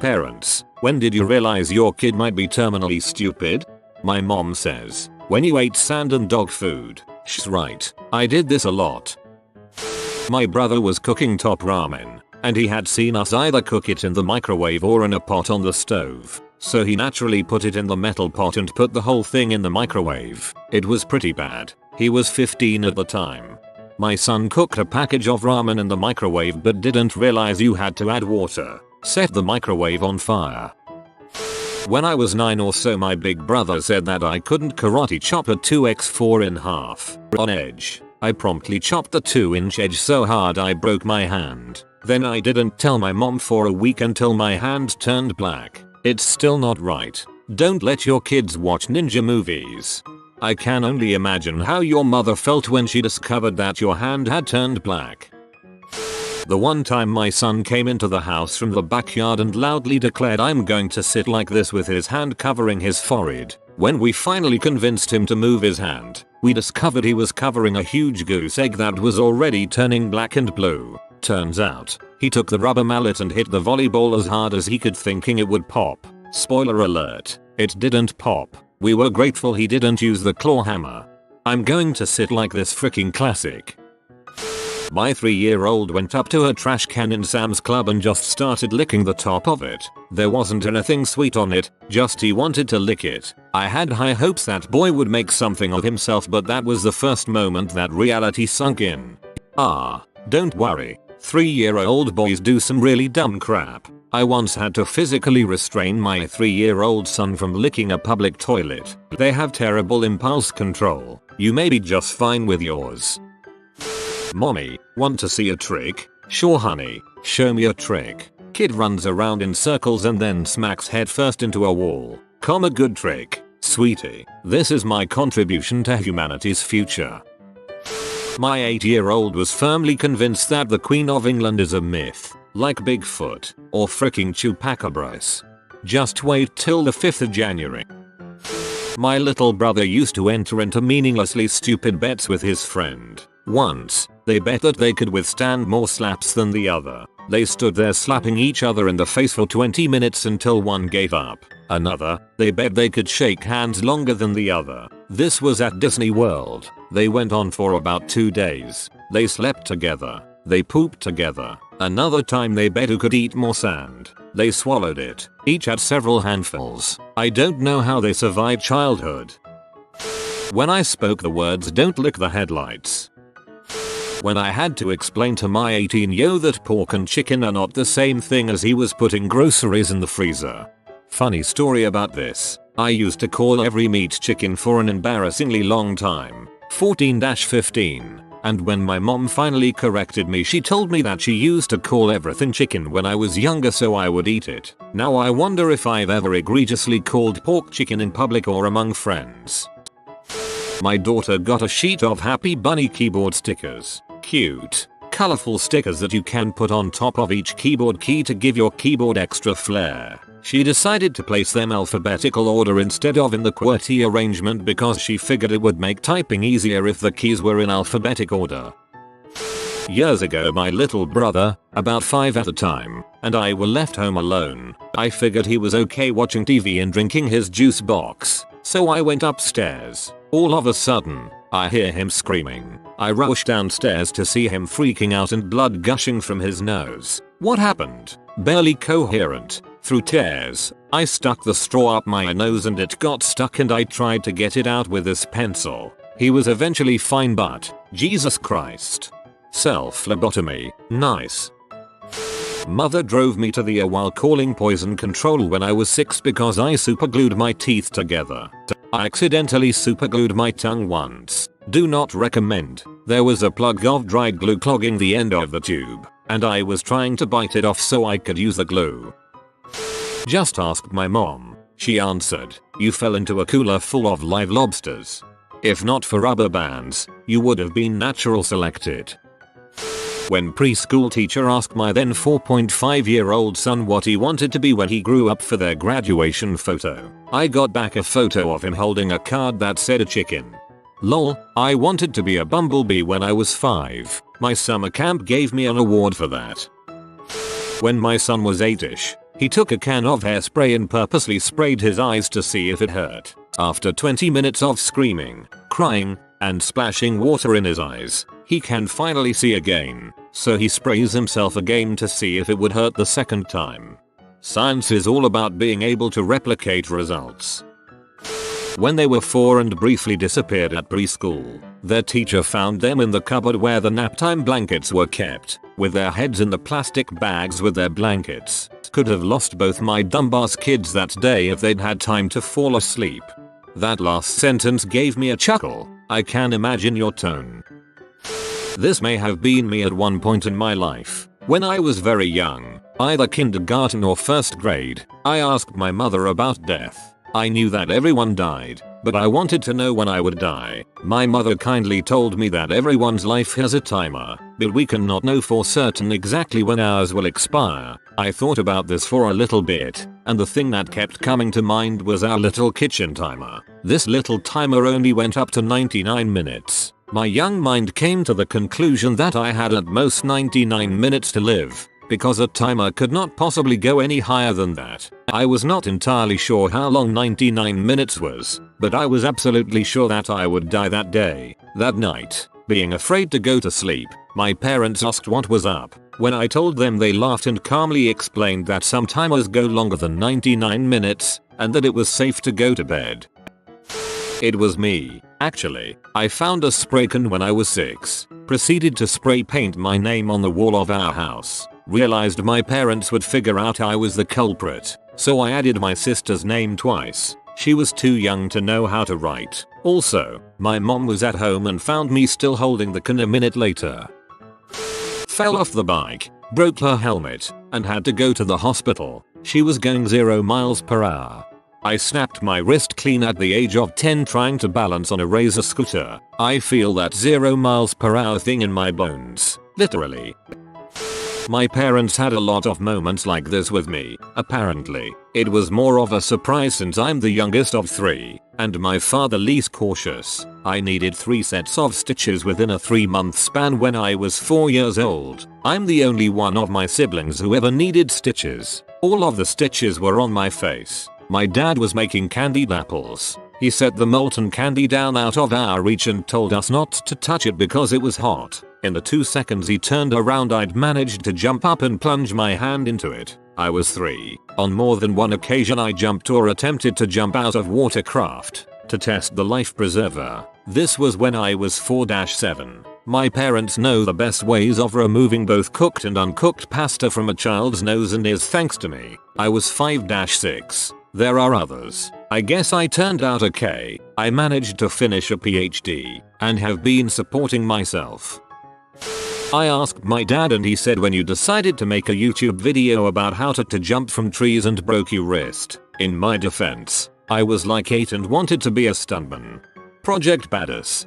Parents, when did you realize your kid might be terminally stupid? My mom says, when you ate sand and dog food. She's right, I did this a lot. My brother was cooking top ramen, and he had seen us either cook it in the microwave or in a pot on the stove, so he naturally put it in the metal pot and put the whole thing in the microwave. It was pretty bad. He was 15 at the time. My son cooked a package of ramen in the microwave but didn't realize you had to add water. Set the microwave on fire. When I was 9 or so, my big brother said that I couldn't karate chop a 2x4 in half. On edge, I promptly chopped the 2-inch edge so hard I broke my hand. Then I didn't tell my mom for a week until my hand turned black. It's still not right. Don't let your kids watch ninja movies. I can only imagine how your mother felt when she discovered that your hand had turned black. The one time my son came into the house from the backyard and loudly declared, "I'm going to sit like this," with his hand covering his forehead. When we finally convinced him to move his hand, we discovered he was covering a huge goose egg that was already turning black and blue. Turns out, he took the rubber mallet and hit the volleyball as hard as he could, thinking it would pop. Spoiler alert, it didn't pop. We were grateful he didn't use the claw hammer. I'm going to sit like this freaking classic. My 3-year-old went up to a trash can in Sam's Club and just started licking the top of it. There wasn't anything sweet on it, just he wanted to lick it. I had high hopes that boy would make something of himself, but that was the first moment that reality sunk in. Don't worry. 3-year-old boys do some really dumb crap. I once had to physically restrain my 3-year-old son from licking a public toilet. They have terrible impulse control. You may be just fine with yours. Mommy, want to see a trick? Sure honey, show me a trick. Kid runs around in circles and then smacks head first into a wall. A good trick. Sweetie, this is my contribution to humanity's future. My 8-year-old was firmly convinced that the Queen of England is a myth, like Bigfoot or fricking Chupacabras. Just wait till the 5th of January. My little brother used to enter into meaninglessly stupid bets with his friend. Once, they bet that they could withstand more slaps than the other. They stood there slapping each other in the face for 20 minutes until one gave up. Another, they bet they could shake hands longer than the other. This was at Disney World. They went on for about 2 days. They slept together. They pooped together. Another time they bet who could eat more sand. They swallowed it. Each had several handfuls. I don't know how they survived childhood. When I spoke the words "don't lick the headlights." When I had to explain to my 18-year-old that pork and chicken are not the same thing as he was putting groceries in the freezer. Funny story about this. I used to call every meat chicken for an embarrassingly long time. 14-15. And when my mom finally corrected me, she told me that she used to call everything chicken when I was younger so I would eat it. Now I wonder if I've ever egregiously called pork chicken in public or among friends. My daughter got a sheet of Happy Bunny keyboard stickers. Cute, colorful stickers that you can put on top of each keyboard key to give your keyboard extra flair. She decided to place them alphabetical order instead of in the QWERTY arrangement because she figured it would make typing easier if the keys were in alphabetic order. Years ago, my little brother, about 5 at the time, and I were left home alone. I figured he was okay watching TV and drinking his juice box, so I went upstairs. All of a sudden, I hear him screaming. I rush downstairs to see him freaking out and blood gushing from his nose. What happened? Barely coherent. Through tears, I stuck the straw up my nose and it got stuck and I tried to get it out with this pencil. He was eventually fine, but Jesus Christ. Self-lobotomy. Nice. Mother drove me to the ER while calling poison control when I was 6 because I superglued my teeth together. I accidentally superglued my tongue once. Do not recommend. There was a plug of dried glue clogging the end of the tube, and I was trying to bite it off so I could use the glue. Just asked my mom. She answered, "You fell into a cooler full of live lobsters. If not for rubber bands, you would have been natural selected." When preschool teacher asked my then 4.5-year-old son what he wanted to be when he grew up for their graduation photo, I got back a photo of him holding a card that said a chicken. Lol, I wanted to be a bumblebee when I was 5. My summer camp gave me an award for that. When my son was 8ish, He took a can of hairspray and purposely sprayed his eyes to see if it hurt. After 20 minutes of screaming, crying, and splashing water in his eyes, he can finally see again, so he sprays himself again to see if it would hurt the second time. Science is all about being able to replicate results. When they were 4 and briefly disappeared at preschool, their teacher found them in the cupboard where the naptime blankets were kept, with their heads in the plastic bags with their blankets. Could have lost both my dumbass kids that day if they'd had time to fall asleep. That last sentence gave me a chuckle. I can imagine your tone. This may have been me at one point in my life. When I was very young, either kindergarten or first grade, I asked my mother about death. I knew that everyone died, but I wanted to know when I would die. My mother kindly told me that everyone's life has a timer, but we cannot know for certain exactly when ours will expire. I thought about this for a little bit, and the thing that kept coming to mind was our little kitchen timer. This little timer only went up to 99 minutes. My young mind came to the conclusion that I had at most 99 minutes to live, because a timer could not possibly go any higher than that. I was not entirely sure how long 99 minutes was, but I was absolutely sure that I would die that day. That night, being afraid to go to sleep, my parents asked what was up. When I told them, they laughed and calmly explained that some timers go longer than 99 minutes, and that it was safe to go to bed. It was me, actually. I found a spray can when I was 6, proceeded to spray paint my name on the wall of our house. Realized my parents would figure out I was the culprit, so I added my sister's name twice. She was too young to know how to write. Also, my mom was at home and found me still holding the can a minute later. Fell off the bike, broke her helmet, and had to go to the hospital. She was going 0 miles per hour. I snapped my wrist clean at the age of 10 trying to balance on a razor scooter. I feel that 0 miles per hour thing in my bones. Literally. My parents had a lot of moments like this with me. Apparently, it was more of a surprise since I'm the youngest of 3, and my father least cautious. I needed 3 sets of stitches within a 3-month span when I was 4 years old. I'm the only one of my siblings who ever needed stitches. All of the stitches were on my face. My dad was making candied apples. He set the molten candy down out of our reach and told us not to touch it because it was hot. In the 2 seconds he turned around, I'd managed to jump up and plunge my hand into it. I was 3. On more than one occasion I jumped or attempted to jump out of watercraft to test the life preserver. This was when I was 4-7. My parents know the best ways of removing both cooked and uncooked pasta from a child's nose and ears thanks to me. I was 5-6. There are others. I guess I turned out okay. I managed to finish a PhD and have been supporting myself. I asked my dad and he said, when you decided to make a YouTube video about how to jump from trees and broke your wrist. In my defense, I was like 8 and wanted to be a stuntman. Project Badass.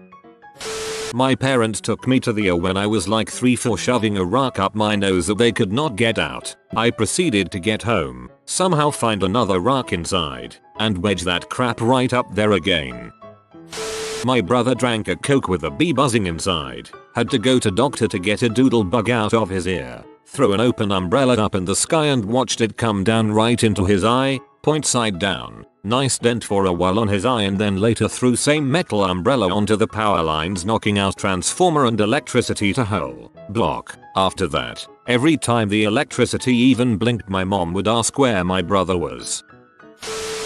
My parents took me to the O when I was like 3 for shoving a rock up my nose that they could not get out. I proceeded to get home, somehow find another rock inside, and wedge that crap right up there again. My brother drank a Coke with a bee buzzing inside, had to go to doctor to get a doodle bug out of his ear, threw an open umbrella up in the sky and watched it come down right into his eye, point side down. Nice dent for a while on his eye, and then later threw same metal umbrella onto the power lines, knocking out transformer and electricity to whole block. After that, every time the electricity even blinked, my mom would ask where my brother was.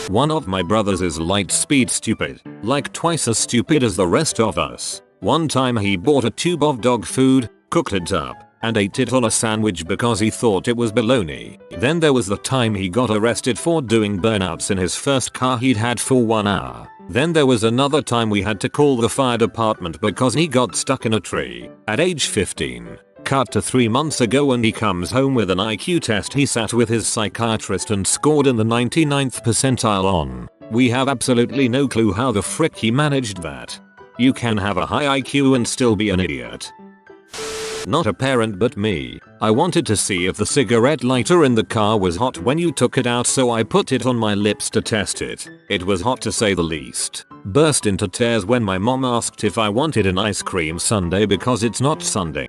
One of my brothers is light speed stupid, like twice as stupid as the rest of us. One time he bought a tube of dog food, cooked it up, and ate it on a sandwich because he thought it was bologna. Then there was the time he got arrested for doing burnouts in his first car he'd had for 1 hour. Then there was another time we had to call the fire department because he got stuck in a tree. At age 15. Cut to 3 months ago when he comes home with an IQ test he sat with his psychiatrist and scored in the 99th percentile on. We have absolutely no clue how the frick he managed that. You can have a high IQ and still be an idiot. Not a parent but me. I wanted to see if the cigarette lighter in the car was hot when you took it out, so I put it on my lips to test it. It was hot to say the least. Burst into tears when my mom asked if I wanted an ice cream sundae because it's not Sunday.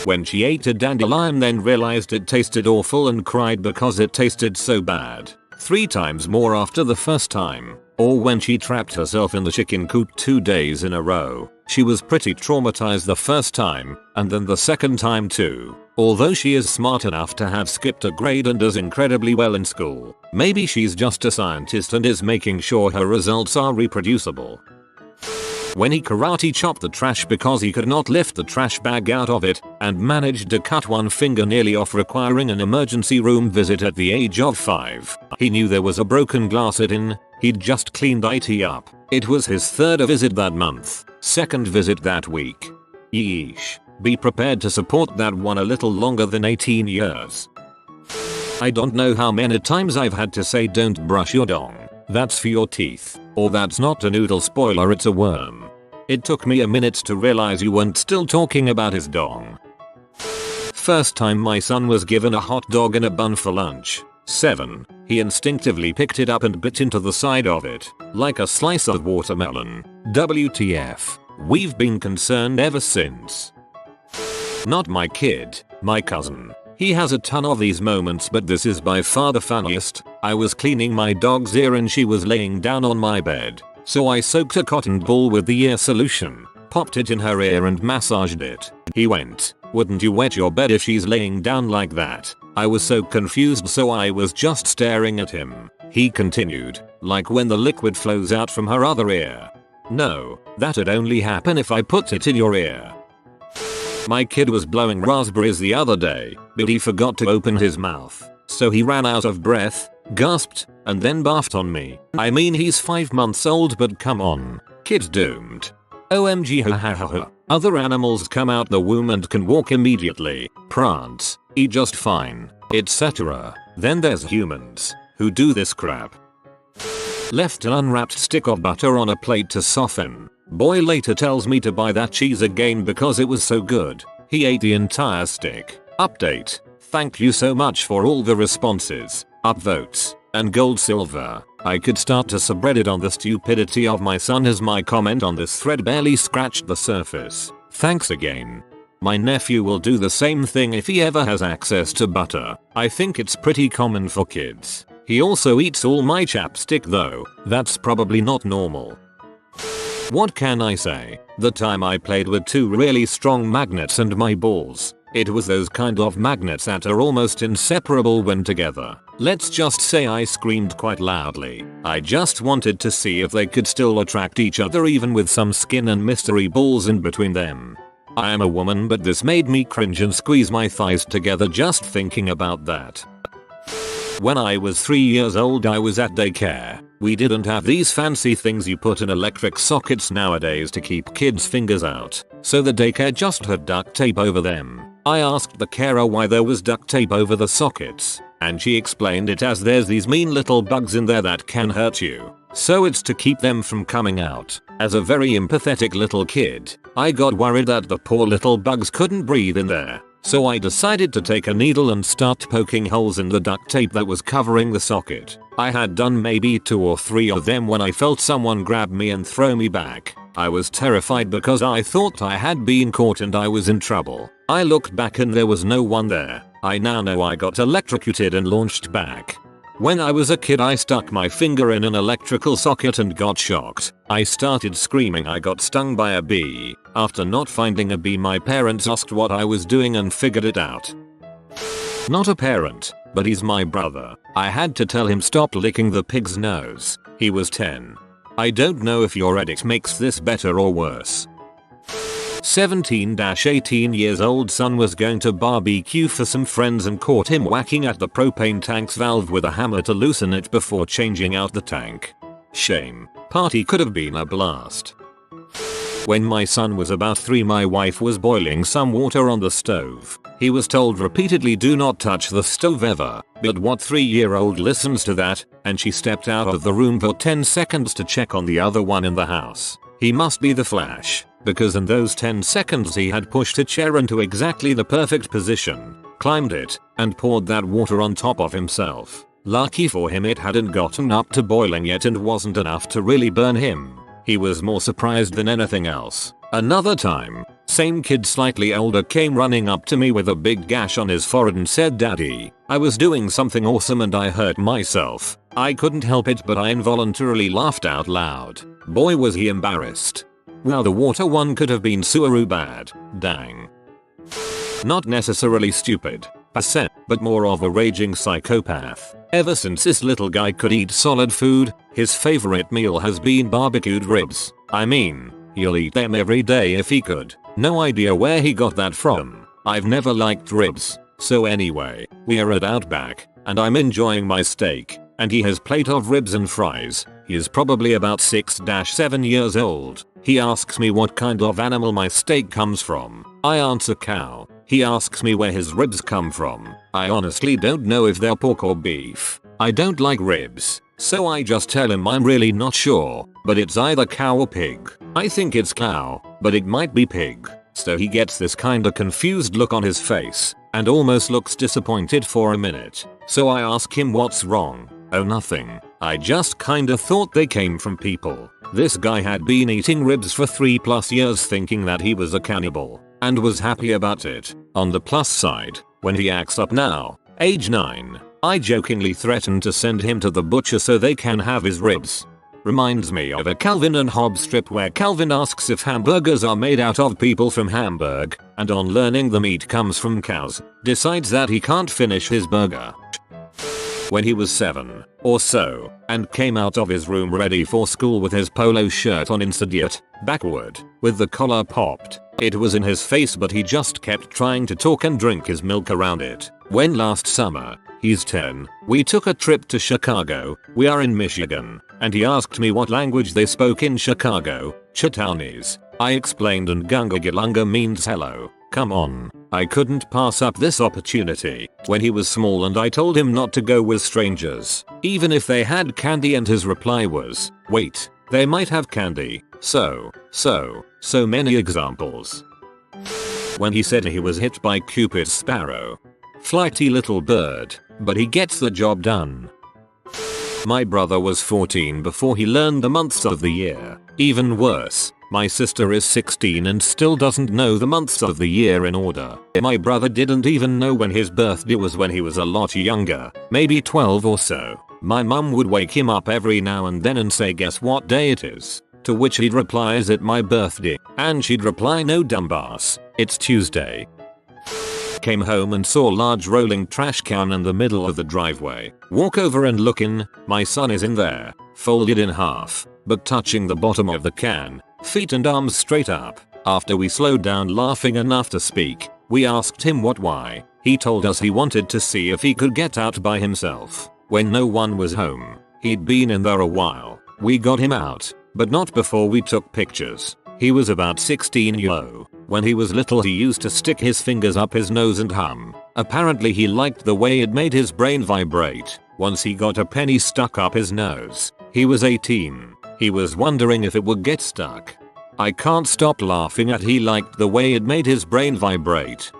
When she ate a dandelion then realized it tasted awful and cried because it tasted so bad. 3 times more after the first time. Or when she trapped herself in the chicken coop 2 days in a row. She was pretty traumatized the first time, and then the second time too. Although she is smart enough to have skipped a grade and does incredibly well in school. Maybe she's just a scientist and is making sure her results are reproducible. When he karate chopped the trash because he could not lift the trash bag out of it, and managed to cut one finger nearly off, requiring an emergency room visit at the age of 5. He knew there was a broken glass in. He'd just cleaned it up. It was his 3rd visit that month, 2nd visit that week. Yeesh. Be prepared to support that one a little longer than 18 years. I don't know how many times I've had to say don't brush your dong. That's for your teeth. Or that's not a noodle, spoiler, it's a worm. It took me a minute to realize you weren't still talking about his dong. First time my son was given a hot dog in a bun for lunch. 7. He instinctively picked it up and bit into the side of it, like a slice of watermelon. WTF. We've been concerned ever since. Not my kid, my cousin. He has a ton of these moments, but this is by far the funniest. I was cleaning my dog's ear and she was laying down on my bed. So I soaked a cotton ball with the ear solution, popped it in her ear and massaged it. He went, "Wouldn't you wet your bed if she's laying down like that?" I was so confused, so I was just staring at him. He continued, "Like when the liquid flows out from her other ear." No, that'd only happen if I put it in your ear. My kid was blowing raspberries the other day, but he forgot to open his mouth. So he ran out of breath, gasped, and then barfed on me. I mean, he's 5 months old, but come on. Kid's doomed. OMG, ha ha ha ha. Other animals come out the womb and can walk immediately, prance, eat just fine, etc. Then there's humans, who do this crap. Left an unwrapped stick of butter on a plate to soften. Boy later tells me to buy that cheese again because it was so good. He ate the entire stick. Update. Thank you so much for all the responses, upvotes, and gold silver. I could start to subreddit on the stupidity of my son as my comment on this thread barely scratched the surface. Thanks again. My nephew will do the same thing if he ever has access to butter. I think it's pretty common for kids. He also eats all my chapstick though. That's probably not normal. What can I say? The time I played with 2 really strong magnets and my balls. It was those kind of magnets that are almost inseparable when together. Let's just say I screamed quite loudly. I just wanted to see if they could still attract each other even with some skin and mystery balls in between them. I am a woman, but this made me cringe and squeeze my thighs together just thinking about that. When I was 3 years old, I was at daycare. We didn't have these fancy things you put in electric sockets nowadays to keep kids' fingers out, so the daycare just had duct tape over them. I asked the carer why there was duct tape over the sockets, and she explained it as there's these mean little bugs in there that can hurt you, so it's to keep them from coming out. As a very empathetic little kid, I got worried that the poor little bugs couldn't breathe in there. So I decided to take a needle and start poking holes in the duct tape that was covering the socket. I had done maybe 2 or 3 of them when I felt someone grab me and throw me back. I was terrified because I thought I had been caught and I was in trouble. I looked back and there was no one there. I now know I got electrocuted and launched back. When I was a kid, I stuck my finger in an electrical socket and got shocked. I started screaming I got stung by a bee. After not finding a bee, my parents asked what I was doing and figured it out. Not a parent, but he's my brother. I had to tell him stop licking the pig's nose. He was 10. I don't know if your edit makes this better or worse. 17-18 years old son was going to barbecue for some friends and caught him whacking at the propane tank's valve with a hammer to loosen it before changing out the tank. Shame. Party could have been a blast. When my son was about 3, my wife was boiling some water on the stove. He was told repeatedly do not touch the stove ever, but what 3-year-old listens to that? And she stepped out of the room for 10 seconds to check on the other one in the house. He must be the Flash, because in those 10 seconds he had pushed a chair into exactly the perfect position, climbed it, and poured that water on top of himself. Lucky for him it hadn't gotten up to boiling yet and wasn't enough to really burn him. He was more surprised than anything else. Another time, Same kid slightly older came running up to me with a big gash on his forehead and said, "Daddy, I was doing something awesome and I hurt myself." I couldn't help it but I involuntarily laughed out loud. Boy was he embarrassed. Well, the water one could have been seweroo bad. Dang. Not necessarily stupid, but more of a raging psychopath. Ever since this little guy could eat solid food, his favorite meal has been barbecued ribs. I mean, he'll eat them every day if he could. No idea where he got that from. I've never liked ribs. So anyway, we are at Outback, and I'm enjoying my steak, and he has plate of ribs and fries. He is probably about 6-7 years old. He asks me what kind of animal my steak comes from. I answer cow. He asks me where his ribs come from. I honestly don't know if they're pork or beef. I don't like ribs, so I just tell him I'm really not sure, but it's either cow or pig. I think it's cow, but it might be pig. So he gets this kinda confused look on his face, and almost looks disappointed for a minute. So I ask him what's wrong. Oh, nothing. I just kinda thought they came from people. This guy had been eating ribs for 3+ years thinking that he was a cannibal, and was happy about it. On the plus side, when he acts up now, age 9, I jokingly threaten to send him to the butcher so they can have his ribs. Reminds me of a Calvin and Hobbes strip where Calvin asks if hamburgers are made out of people from Hamburg, and on learning the meat comes from cows, decides that he can't finish his burger. When he was 7 or so, and came out of his room ready for school with his polo shirt on inside backward, with the collar popped. It was in his face but he just kept trying to talk and drink his milk around it. When last summer, he's 10, we took a trip to Chicago, we are in Michigan, and he asked me what language they spoke in Chicago. Chitownese. I explained and Gunga Gilunga means hello. Come on, I couldn't pass up this opportunity. When he was small and I told him not to go with strangers, even if they had candy, and his reply was, wait, they might have candy. So many examples. When he said he was hit by Cupid's sparrow. Flighty little bird, but he gets the job done. My brother was 14 before he learned the months of the year. Even worse, my sister is 16 and still doesn't know the months of the year in order. My brother didn't even know when his birthday was when he was a lot younger, maybe 12 or so. My mum would wake him up every now and then and say, "Guess what day it is?" To which he'd reply, "Is it my birthday?" And she'd reply, "No, dumbass, it's Tuesday." Came home and saw a large rolling trash can in the middle of the driveway. Walk over and look in. My son is in there, folded in half, but touching the bottom of the can, feet and arms straight up. After we slowed down laughing enough to speak, we asked him why. He told us he wanted to see if he could get out by himself. When no one was home, he'd been in there a while. We got him out, but not before we took pictures. He was about 16 yo. When he was little he used to stick his fingers up his nose and hum. Apparently he liked the way it made his brain vibrate. Once he got a penny stuck up his nose. He was 18. He was wondering if it would get stuck. I can't stop laughing at he liked the way it made his brain vibrate.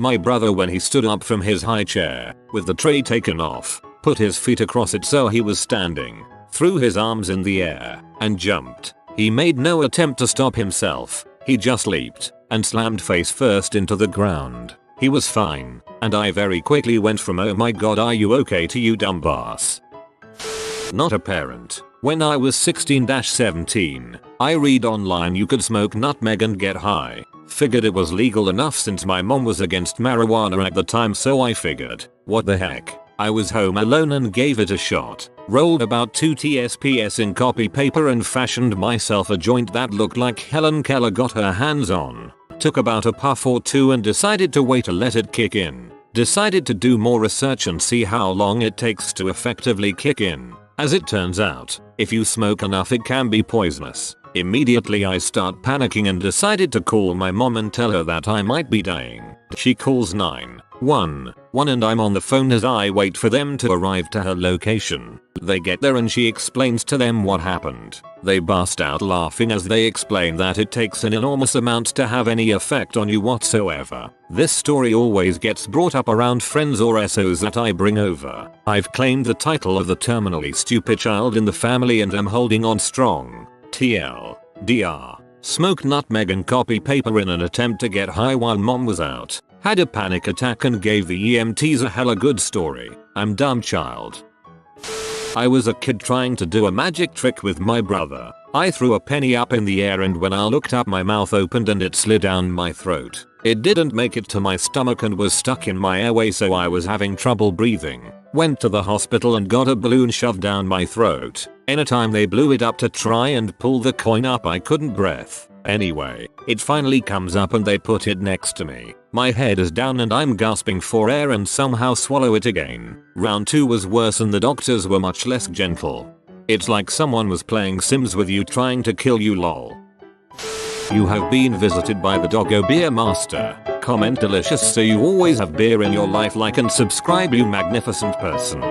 My brother, when he stood up from his high chair, with the tray taken off, put his feet across it so he was standing, threw his arms in the air, and jumped. He made no attempt to stop himself. He just leaped and slammed face first into the ground. He was fine, and I very quickly went from "Oh my god, are you okay?" to "You dumbass." Not a parent. When I was 16-17, I read online you could smoke nutmeg and get high. Figured it was legal enough since my mom was against marijuana at the time, so I figured, what the heck. I was home alone and gave it a shot. Rolled about 2 TSPS in copy paper and fashioned myself a joint that looked like Helen Keller got her hands on. Took about a puff or two and decided to wait to let it kick in. Decided to do more research and see how long it takes to effectively kick in. As it turns out, if you smoke enough it can be poisonous. Immediately I start panicking and decided to call my mom and tell her that I might be dying. She calls 911 and I'm on the phone as I wait for them to arrive to her location. They get there and she explains to them what happened. They burst out laughing as they explain that it takes an enormous amount to have any effect on you whatsoever. This story always gets brought up around friends or SOs that I bring over. I've claimed the title of the terminally stupid child in the family and am holding on strong. TLDR. Smoked nutmeg and copy paper in an attempt to get high while mom was out. Had a panic attack and gave the EMTs a hella good story. I'm dumb child. I was a kid trying to do a magic trick with my brother. I threw a penny up in the air and when I looked up my mouth opened and it slid down my throat. It didn't make it to my stomach and was stuck in my airway, so I was having trouble breathing. Went to the hospital and got a balloon shoved down my throat. Anytime they blew it up to try and pull the coin up I couldn't breathe. Anyway, it finally comes up and they put it next to me. My head is down and I'm gasping for air and somehow swallow it again. Round 2 was worse and the doctors were much less gentle. It's like someone was playing Sims with you trying to kill you lol. You have been visited by the doggo beer master. Comment delicious so you always have beer in your life, like and subscribe you magnificent person.